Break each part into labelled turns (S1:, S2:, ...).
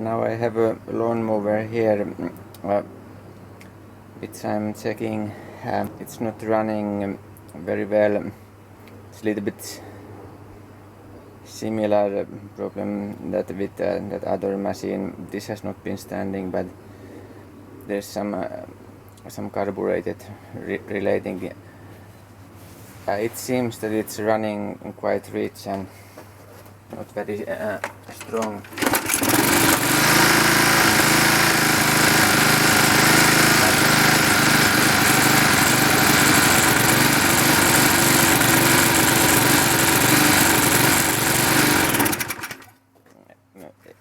S1: Now I have a lawnmower here which I'm checking. It's not running very well. It's a little bit similar problem that with that other machine. This has not been standing, but there's some carbureted relating. It seems that it's running quite rich and not very strong.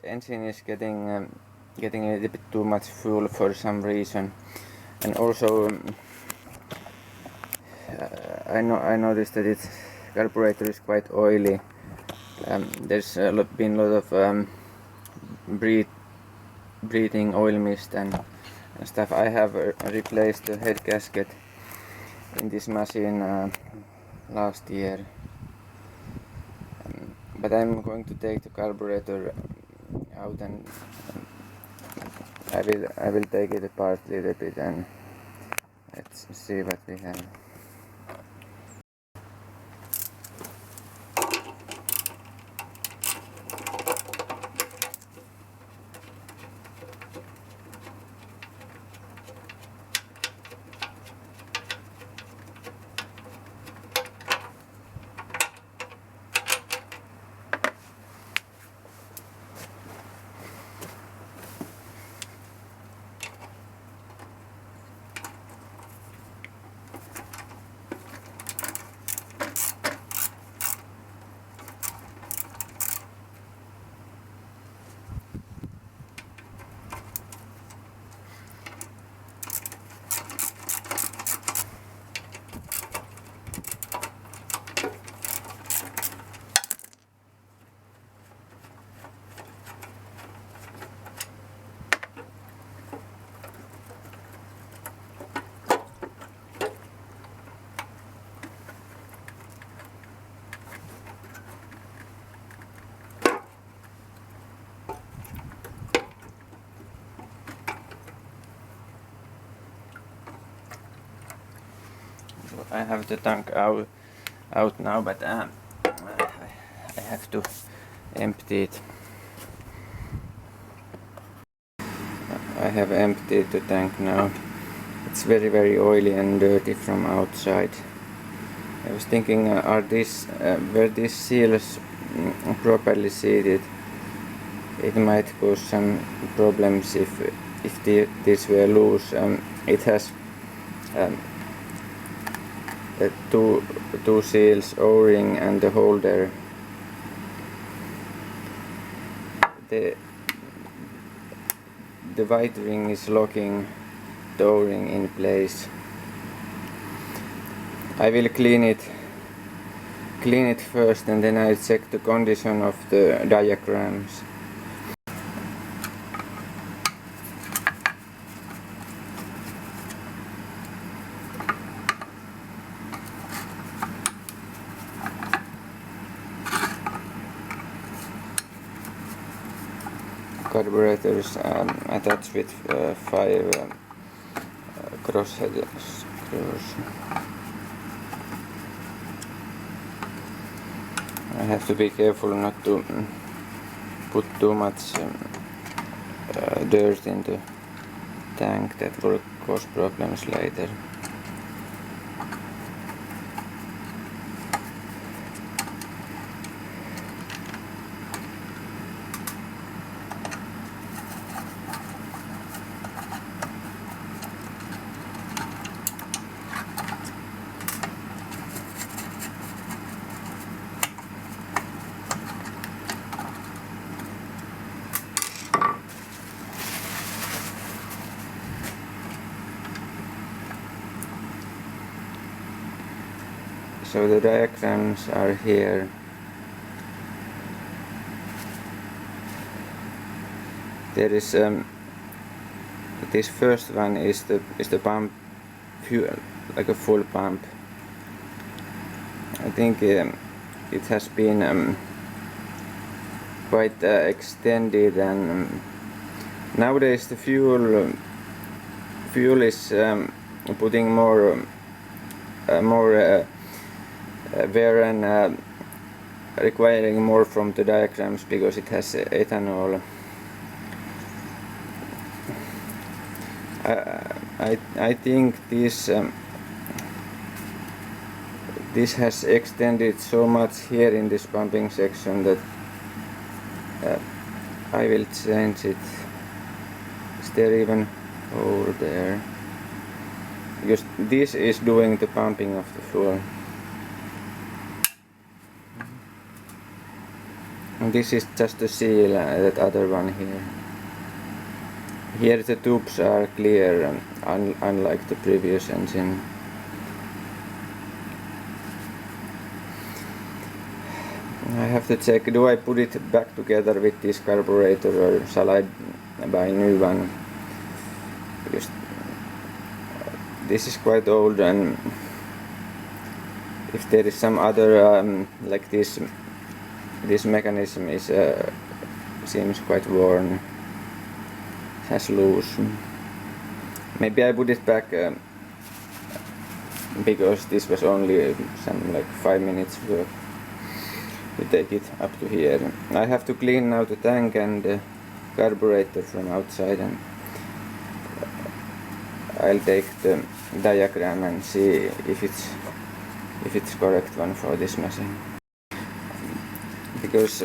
S1: Engine is getting a little bit too much fuel for some reason, and also I noticed that its carburetor is quite oily. There's been a lot of breathing oil mist and stuff. I have replaced the head gasket in this machine last year, but I'm going to take the carburetor out and I will take it apart a little bit and let's see what we have. I have the tank out now, but I have to empty it. I have emptied the tank now. It's very oily and dirty from outside. I was thinking, were these seals properly seated? It might cause some problems if these were loose. It has two seals, O-ring and the holder. The white ring is locking the O-ring in place. I will clean it first and then I check the condition of the diagrams. Carburetors attached with 5 crosshead screws. I have to be careful not to put too much dirt in the tank. That will cause problems later. So the diagrams are here. There is this first one is the pump fuel, like a full pump. I think it has been quite extended and Nowadays the fuel is putting more wear and requiring more from the diagrams because it has ethanol. I think this has extended so much here in this pumping section that I will change it. Is there even hole there? Because this is doing the pumping of the fuel. And this is just to seal that other one here. Here the tubes are clear, unlike the previous engine. I have to check, do I put it back together with this carburetor or shall I buy a new one? Because this is quite old, and if there is some other like this mechanism is seems quite worn, it has loose. Maybe I put it back because this was only some like 5 minutes work to take it up to here. I have to clean now the tank and the carburetor from outside, and I'll take the diagram and see if it's correct one for this machine. Because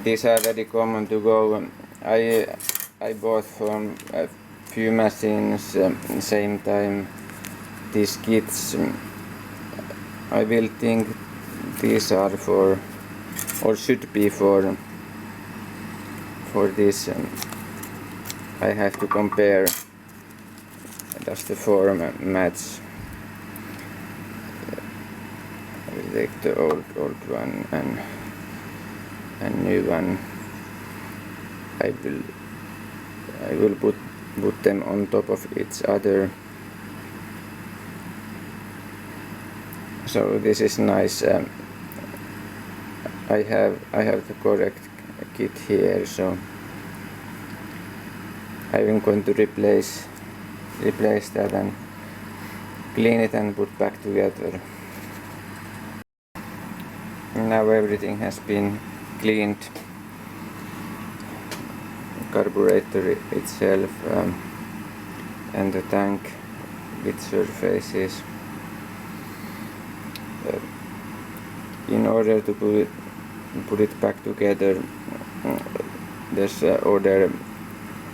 S1: these are very common to go. I bought from a few machines same time these kits. I will think these are for, or should be for this. I have to compare. Does the form match? I will take the old one and new one. I will put them on top of each other. So this is nice. I have the correct kit here, so I'm going to replace that and clean it and put back together. Now everything has been cleaned. Carburetor itself and the tank with surfaces. In order to put it back together, there's order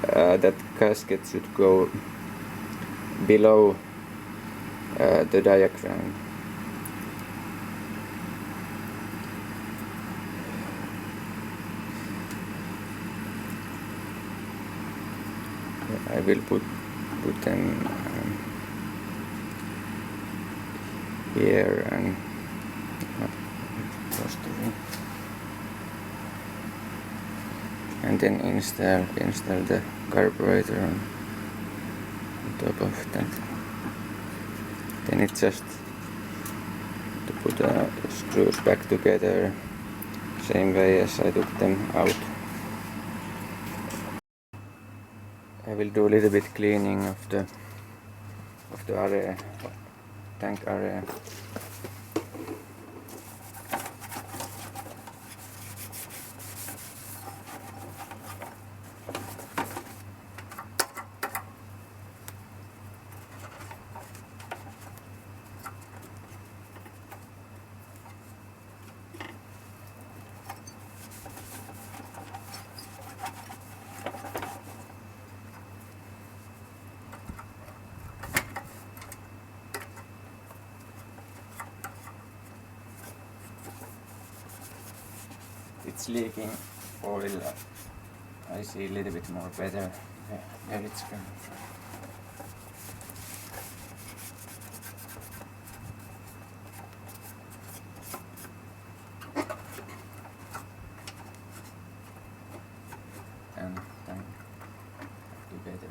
S1: that gasket should go below the diagram. I will put them here and then install the carburetor on top of that. Then it's just to put the screws back together same way as I took them out. I will do a little bit cleaning of the area, tank area. It's leaking oil. I see a little bit more better where it's coming from. And tank together.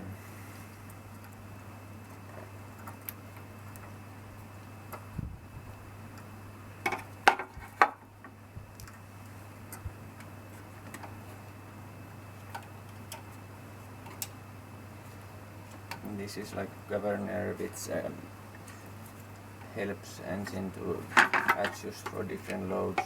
S1: this is like governor which helps engine to adjust for different loads.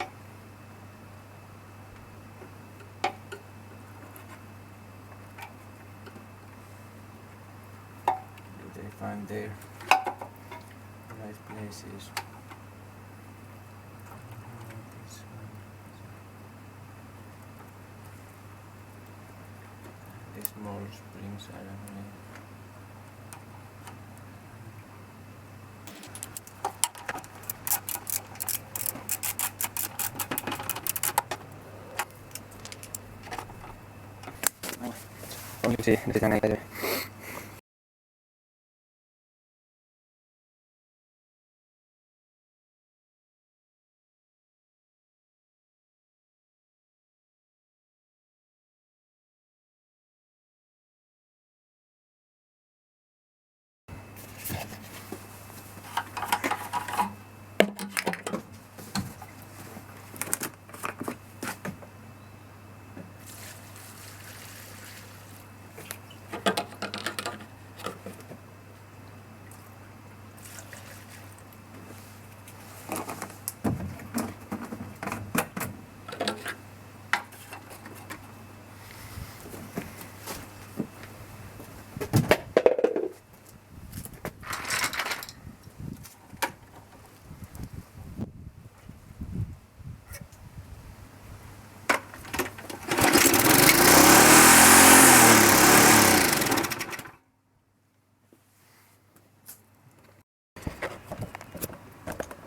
S1: Do they find their right places? This one. The small springs are only. Only see the generator.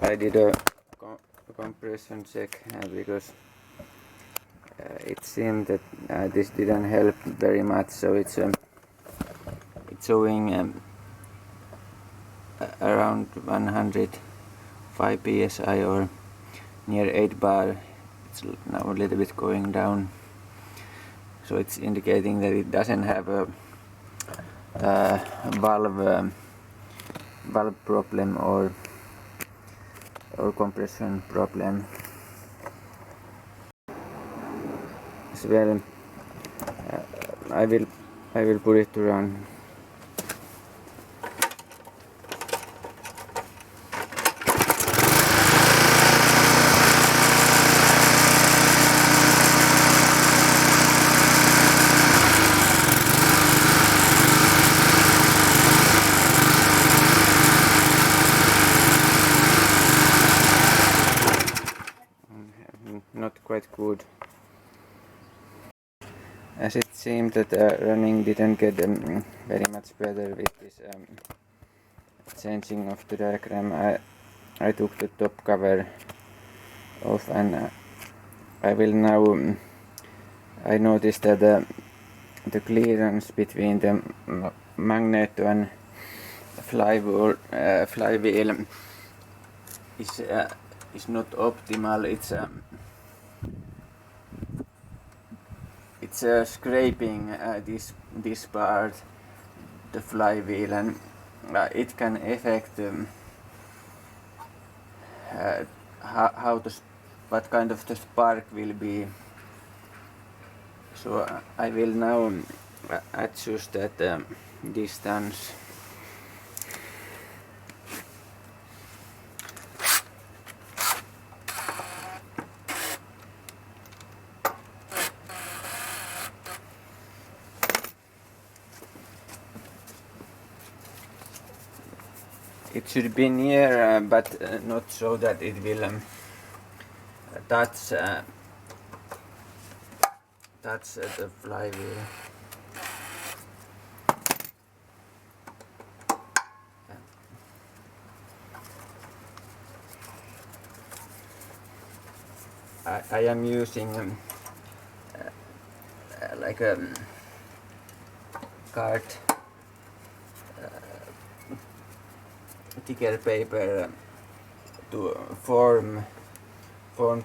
S1: I did a compression check because it seemed that this didn't help very much, so it's showing around 105 psi or near 8 bar. It's now a little bit going down, so it's indicating that it doesn't have a valve problem or compression problem. As well, I will put it to run. Not quite good, as it seemed that running didn't get very much better with this changing of the diagram. I took the top cover off, and I will now. I noticed that the clearance between the magneto and flywheel is not optimal. It's scraping this part, the flywheel, and it can affect what kind of the spark will be. So I will now adjust that distance. It should be near, but not so that it will touch the flywheel. I am using like a card thicker paper to form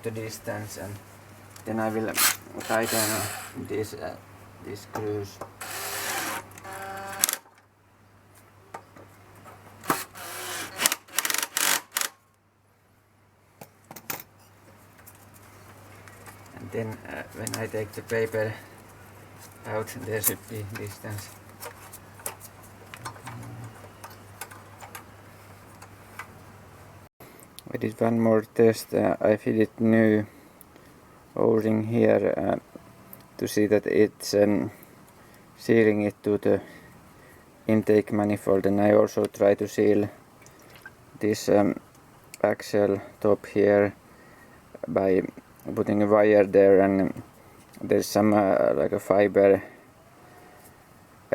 S1: the distance, and then I will tighten these screws. And then when I take the paper out, there should be distance. I did one more test. I fitted new O-ring here to see that it's sealing it to the intake manifold, and I also try to seal this axle top here by putting a wire there, and there's some like a fiber.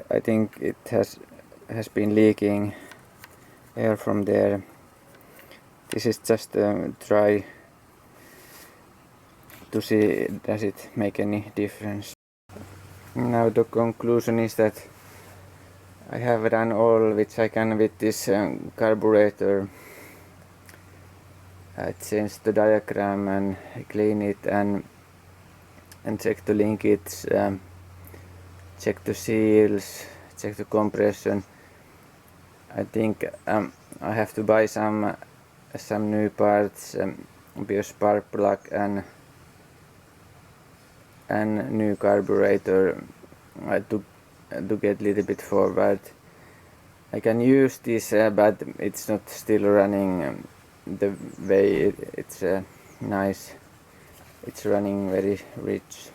S1: I think it has been leaking air from there. This is just try to see does it make any difference. Now the conclusion is that I have done all which I can with this carburetor. I changed the diagram and clean it and check the linkage, check the seals, check the compression. I think I have to buy some new parts, be a spark plug and new carburetor to get a little bit forward. I can use this, but it's not still running the way it's nice. It's running very rich.